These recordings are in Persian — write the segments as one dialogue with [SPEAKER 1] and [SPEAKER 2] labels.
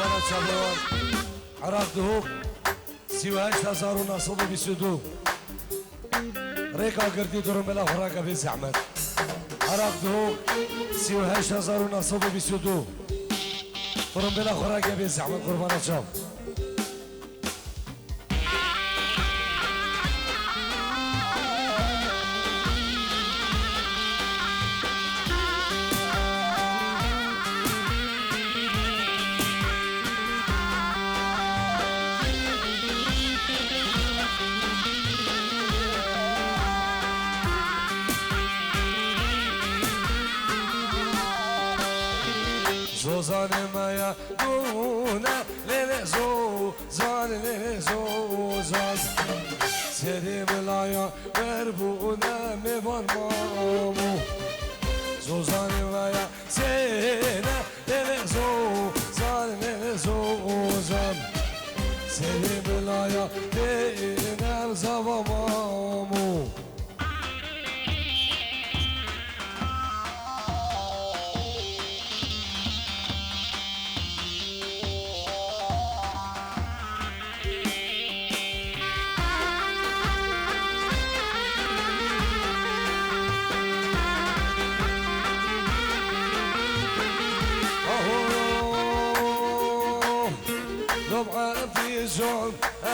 [SPEAKER 1] قربانة شابوان عراق دهوك 38922 ريكا قردي دورم بلا فراقة في زحمت عراق دهوك 38922 دورم بلا فراقة في زحمت قربانة شاب زوزان مايا دونا ليلي زوزان ليلي زوزان سيدي بلايا وربونا ميبان مامو زوزان مايا سينا ليلي زوزان ليلي زوزان سيدي بلايا دينا زبا مامو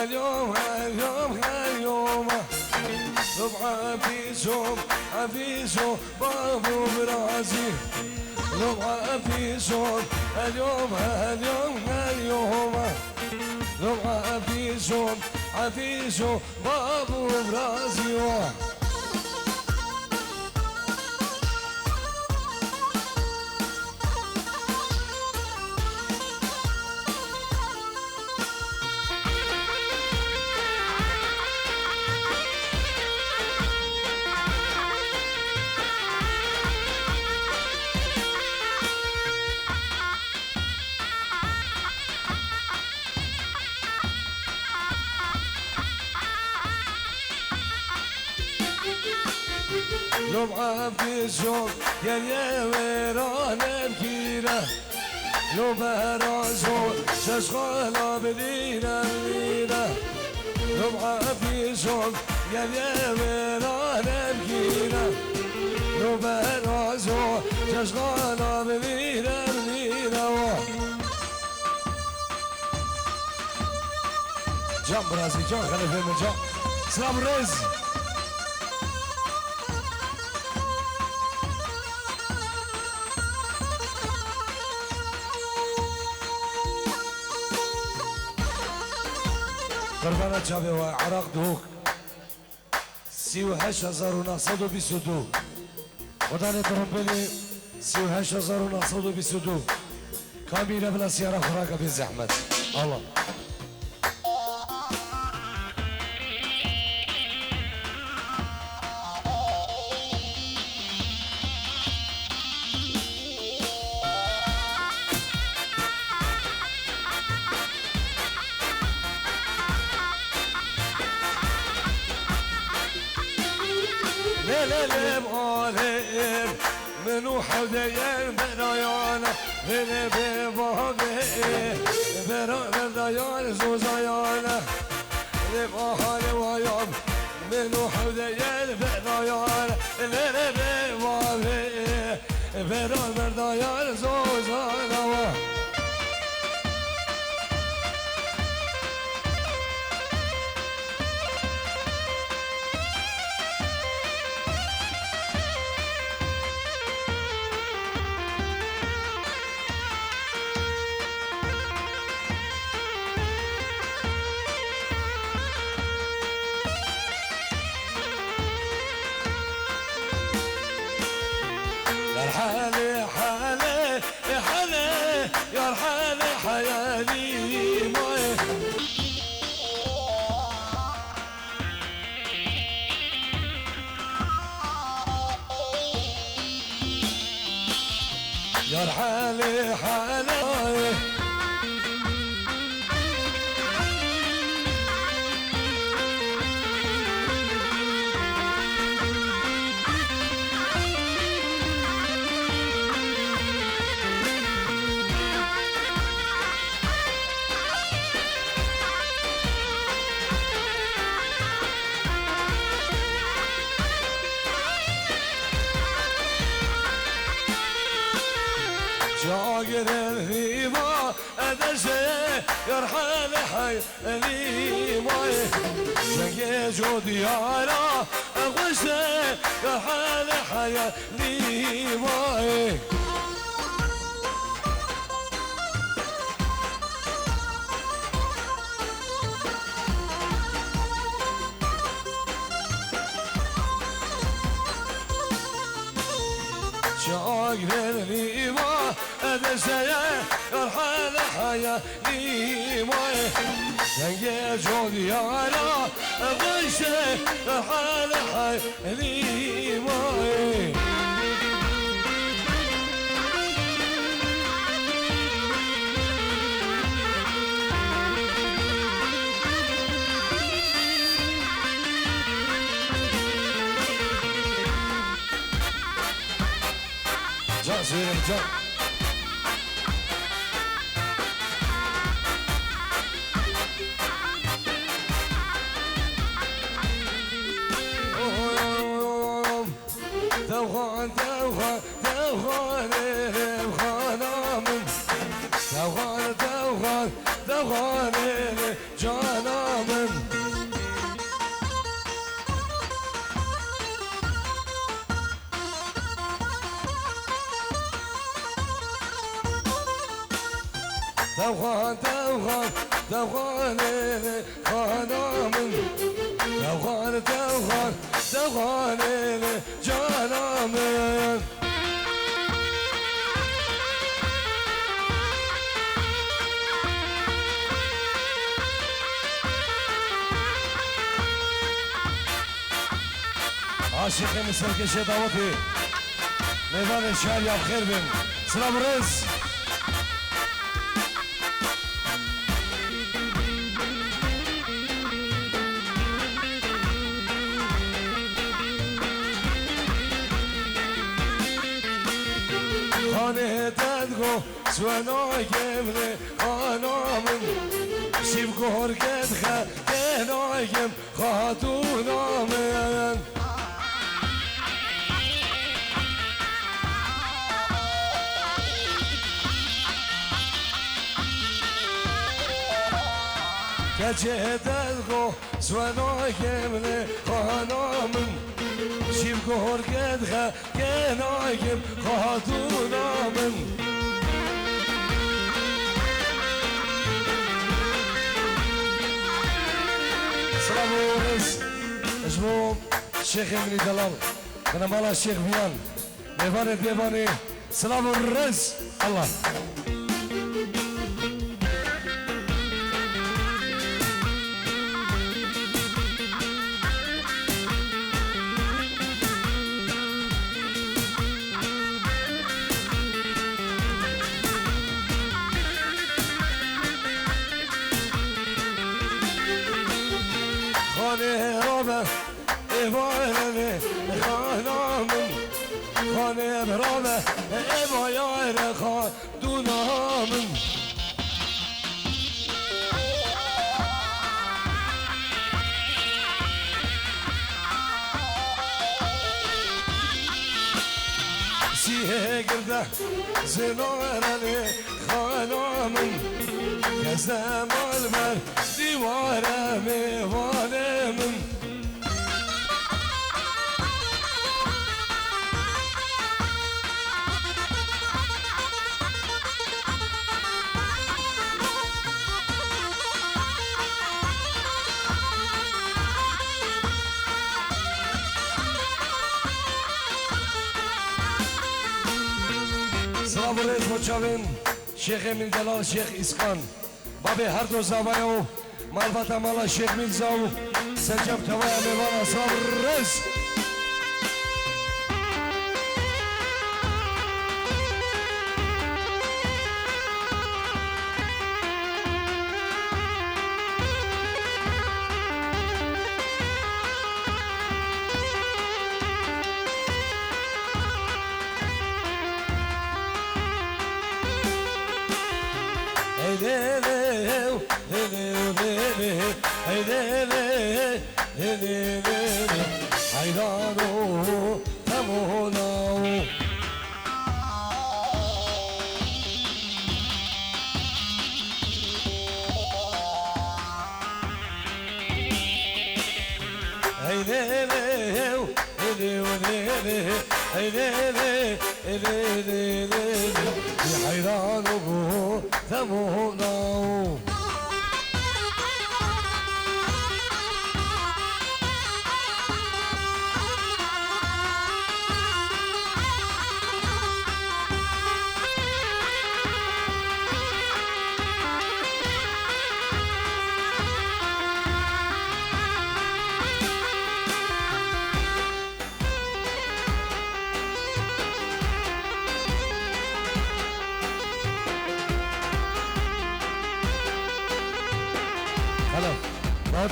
[SPEAKER 1] اليوم اليوم اليوم لبعة بيزوم عبيزو بابو برازي لبعة بيزوم اليوم اليوم اليوم لبعة بيزوم عبيزو بابو برازي لبعة بيزوم يا ويران بكيرة لو برازو ششغالة بدينا بدينا لبعة بيزوم يا ويران بكيرة لو برازو ششغالة بدينا بدينا جام برازي جام خليفة من جام سلام ريز قربانة شابي وعراق دهوك 38922 وداني ترمبلي 38922 كاميرا بلا سيارة خراقة بالزحمة الله ليلم عليم منو حديين برايانا ليلي ببابي برايان زوزايانا لباهالي ويوم منو حديين برايانا ليلي ببابي برايان زوزايانا حالي حالي حالي يا حالي حيالي ماي يا حالي حالي قررني ما أدشي يرحل حي لي ماي شنقي جود يارا أغشي يرحل حي لي ماي شاقرني ما أدشي يرحل حي لي ماي شنقي جود يارا أغشي يرحل حي لي ماي جان سويرم جان دوغان دوغان دوغان خانامن دوغان دوغان دوغان جانامن دوغان دوغان دوغان خانامن دوغان دوغان دوغان جانامن عاشق مسلك دعوتي ميدان الشعر يا بخير بن سلام رز خانه تدگو سونا گمره خانامن شیب گهر گدخه گنایم خاتونامن کچه تدگو سونا گمره خانامن شیب گهر گدخه گنایم خاتونامن سلام ورز اجبو الشيخ ابن دلال انا مالا الشيخ بيان ميفاني ديفاني سلام ورز الله خانه رابه ایوانه خانامن خانه رابه ایوانه خانامن سیه گرده زنارنه خانامن کزمال بر دیواره میوانه من سلام ریز مچاوین شیخ امین دلال شیخ اسکان بابی هر دو زاویه و معرفت مالا شیخ میرزا و سنجاب توای میوان سلام ریز حيران ثمونا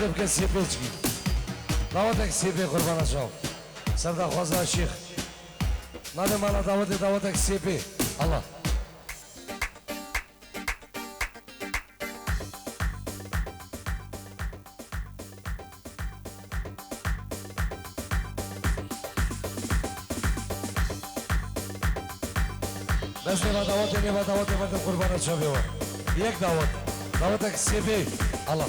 [SPEAKER 1] دعوتك كسيبي تجي دعوتك سيبي قربان شوف سردا خوزا الشيخ ماذا مالا دعوتك سيبي الله بس نبا دعوتي قربان شوف يك دعوتك سيبي الله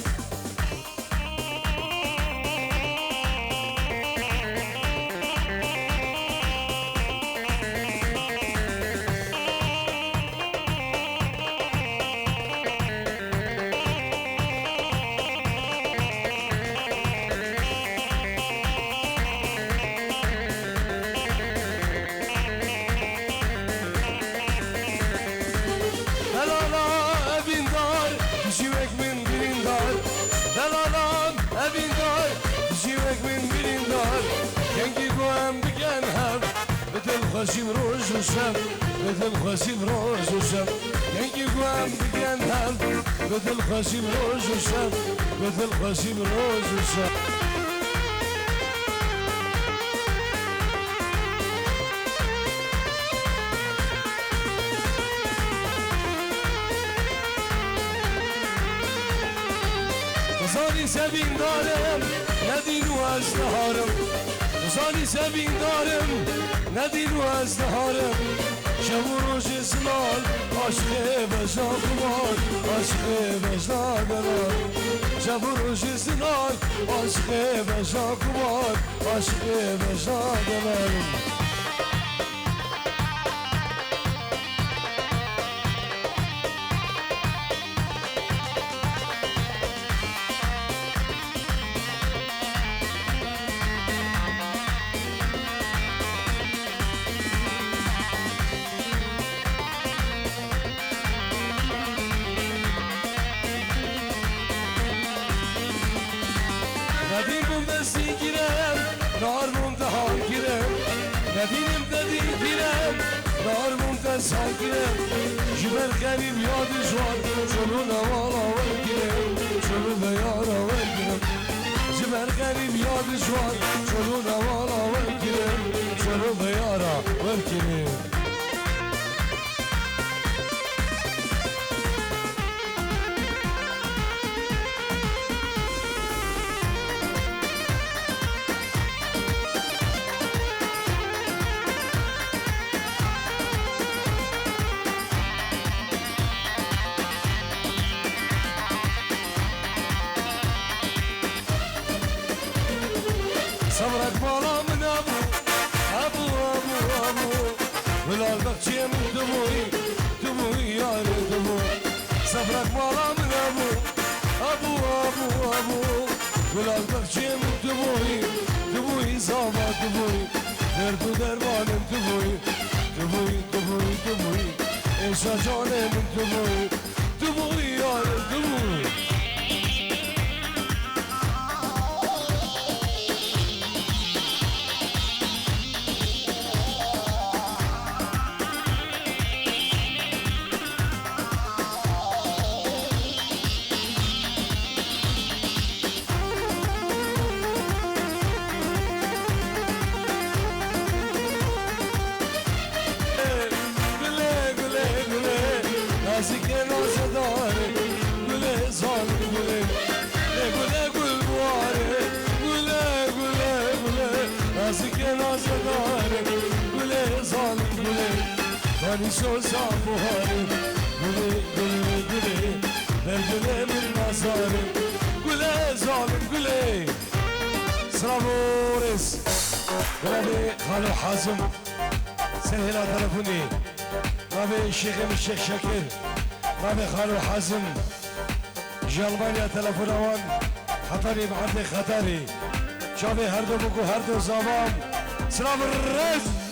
[SPEAKER 1] خشيم روز وشم مثل خشيم روز وشم ينكي قوام بجنهم مثل خشيم روز وشم مثل خشيم روز وشم زاني سبين دارم ندين وازدهارم زاني سبين دارم ندین و از نهارم شب و روز زلال عاشق بزا کمان عاشق بزا دلال شب و روز زلال عاشق بزا کمان عاشق بزا دلال ندینم دادی گیرم دار منتظر گیرم جبر قریب یاد جوان چلو نوال آور گیرم چلو بیار آور گیرم جبر قریب یاد جوان چلو نوال آور گیرم چلو بیار آور گیرم صبرك مالا من ابو ولال بخشي من دموي يا دموي صبرك مالا من ابو ولال بخشي من دموي زاما دموي درد و درمان دموي ايشا جاني من دموي يا دموي سوزا بوهارم گله بردنه من نازارم گله ظالم گله سلامورس ربي خالو حازم سهل تلفوني ربي الشيخ الشيخ شاكر ربي خالو حازم جلبانيا تلفون اوان خطري بعد خطري شافي هردو بوكو هردو زبام سلام الرز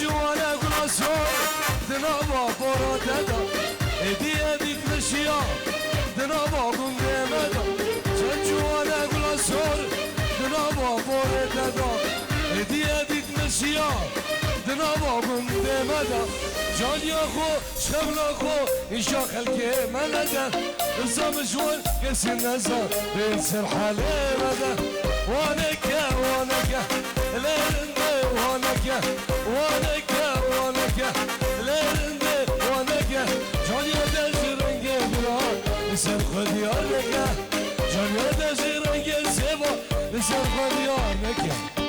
[SPEAKER 1] جوانا كل صور دنابا برادة هدي هديك نشيا دنابا قندمدا جوانا كل صور دنابا برادة هدي هديك نشيا دنابا قندمدا جاني أخو شغل أخو إنشا خلقي ملدا الزام جوان كسر نزا بنسر حالي مدا وانكا ليرندي وانكا ليرندي وانكا جاني دزي رنگي بلان لسر خديار نكا جاني دزي رنگي سيبا لسر خديار نكا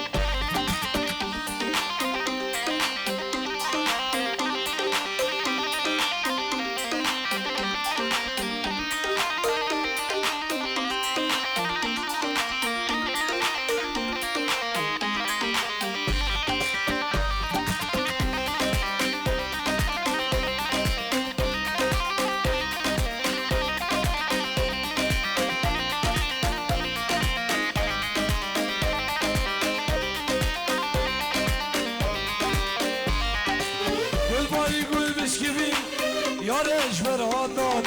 [SPEAKER 1] يارش برهادان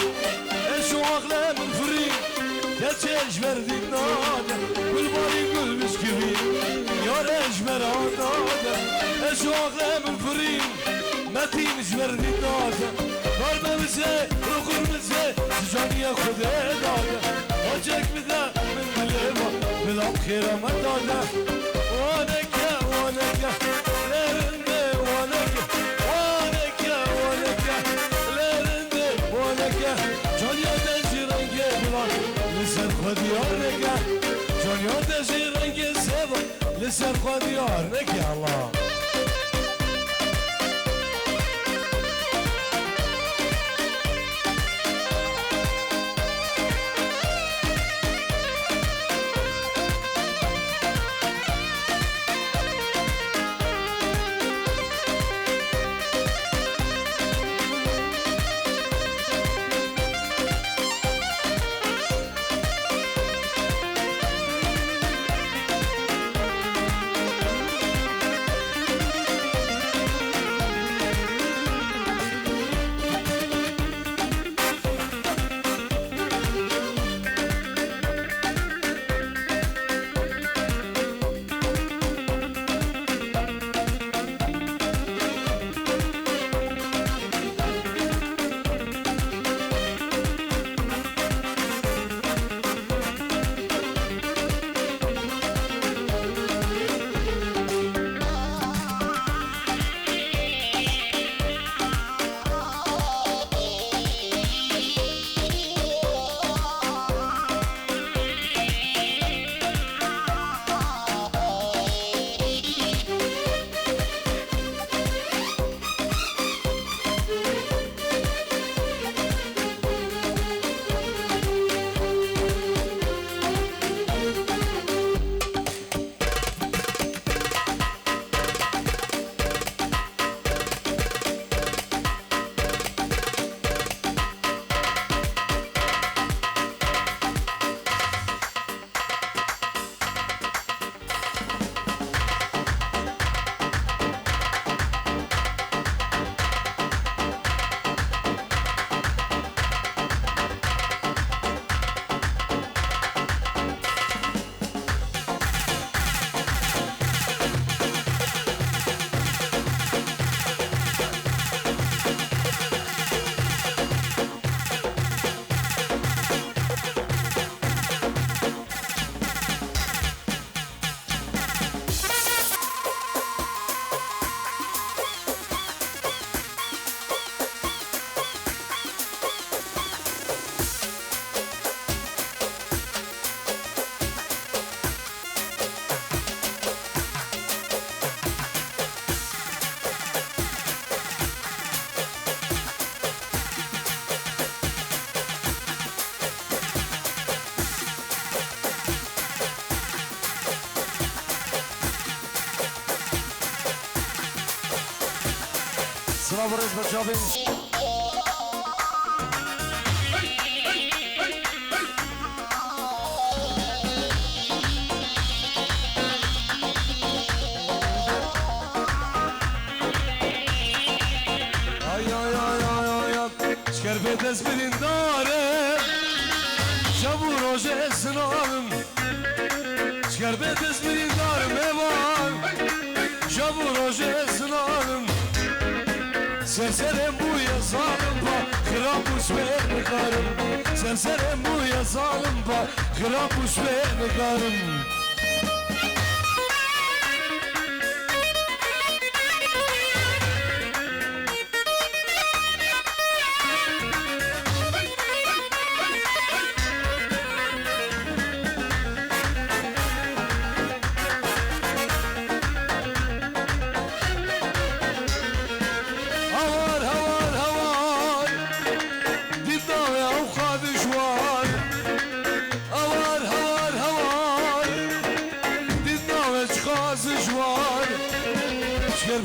[SPEAKER 1] اشو اغلى من فريق يتشيش برديك نادا والباري قل بسكبي يارش برهادان اشو اغلى من فريق ما تيمش برديك نادا ضربة بزي رقر بزي سجاني ياخد دادا وجهك بدا من قلبه بلا بخيرة ما دادا وانكا ليرندي وانكا جانيا دزي رنگي بلان لسر خديار نكا جانيا دزي رنگي سيبا لسر خديار نكا الله سلام الرئيس بتشابين شكر بدز برين دارم شابو روجه سنارم شكر بدز برين دارم ايوان شابو روجه سنارم سرسرم بويا ظالم با خرابوش بينكارم سرسرم بويا ظالم با خرابوش بينكارم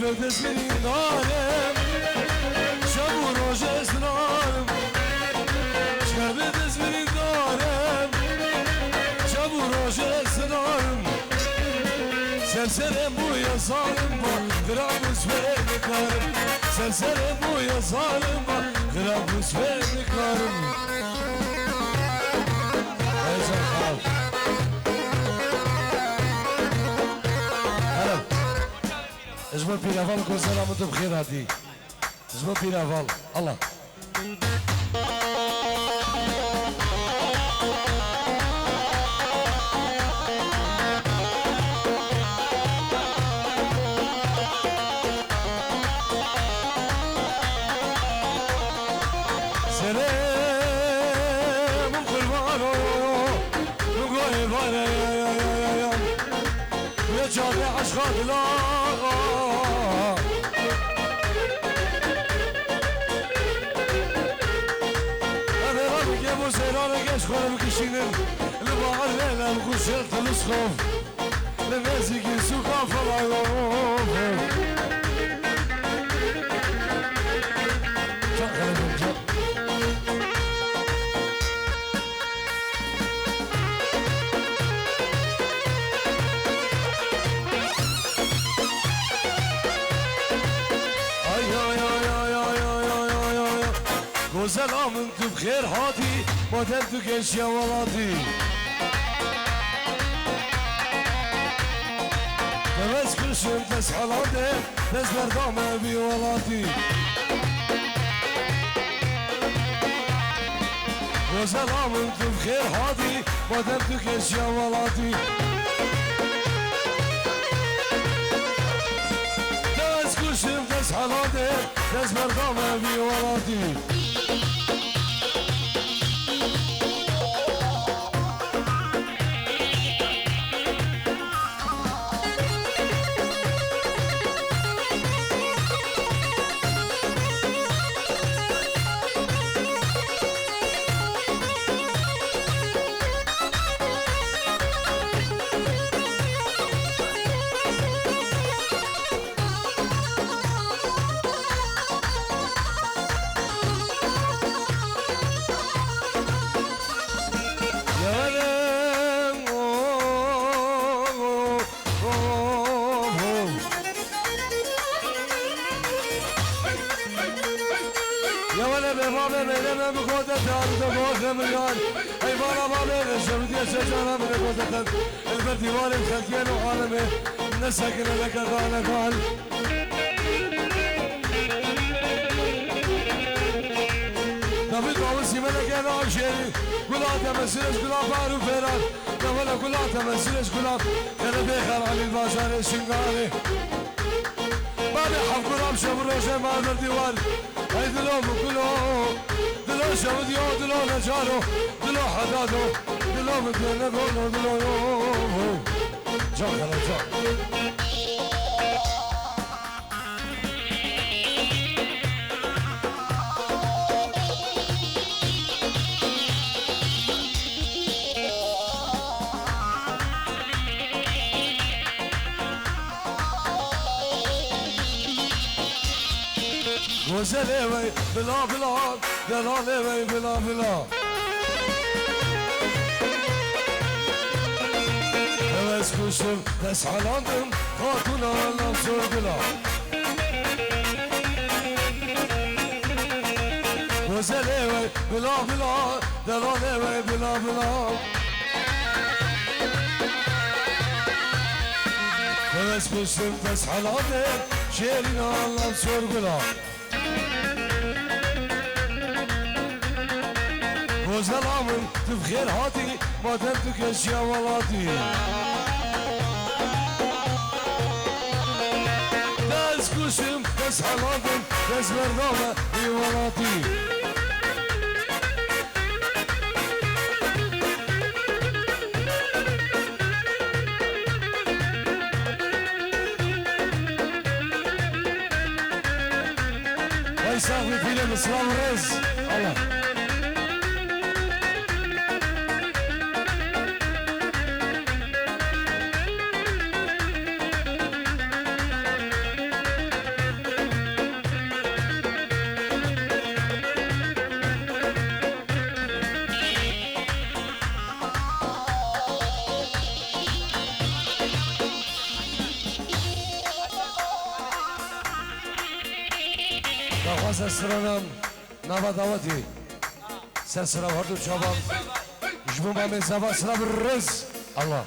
[SPEAKER 1] بدز مني نارم شابو روجه سنارم شكر بدز مني نارم شابو روجه سنارم سرسرم بويا ظالم با غرابوس بينكارم سرسرم بويا ظالم با غرابوس بينكارم هيزا خال اجمل بيرافال كل سنة وانتم بخير هادي اجمل بيرافال الله سلام قربانو نقول بانا يا جامع عشقات الله خورم کشیدم لباقر لیلم خوشت تلسخوف لنزیگی سوکا فلاغوف جا خلیم جا سلام انتو بخير هاتي ما دمتو كيش يا ولاتي بس كل شيء بس حلاده بس بردامه بي ولاتي وسلام انتو بخير هاتي ما دمتو كيش يا ولاتي بس كل شيء بس حلاده بس بردامه بي ولاتي البرديوان الخلقين وعالمه نسكن لك غانا قال دافيد باوسي ملك يا نعم شيري قلعة مسيرش قلعة بارو فيران ولا قلعة مسيرش قلعة كان بيخال علي الباشار الشنغالي بابي حب قرام شبر روشة مع البرديوان هاي دلو مكلو دلو شبديو دلو نجارو دلو حدادو دلو مدينة دلو دلو جاكرا جاكرا وزلي وي بلا بلا دلالي وي بلا بلا هوس كشم بس حلاندم خاتون علم سرگلا وزلي وي بلا بلا دلالي وي بلا بلا هوس كشم بس حلاندم شيرين علم سرگلا وزلامن تبخير هاتي ما دمتك اشياء ولاتي داز كوشم داز حلاتم داز برنامه اي ولاتي واي صاحبي فيلم اسلام الرز الله سرسرانم نوا دعوتی سرسرا هردو چابم جبو ما من زبا سرا برز الله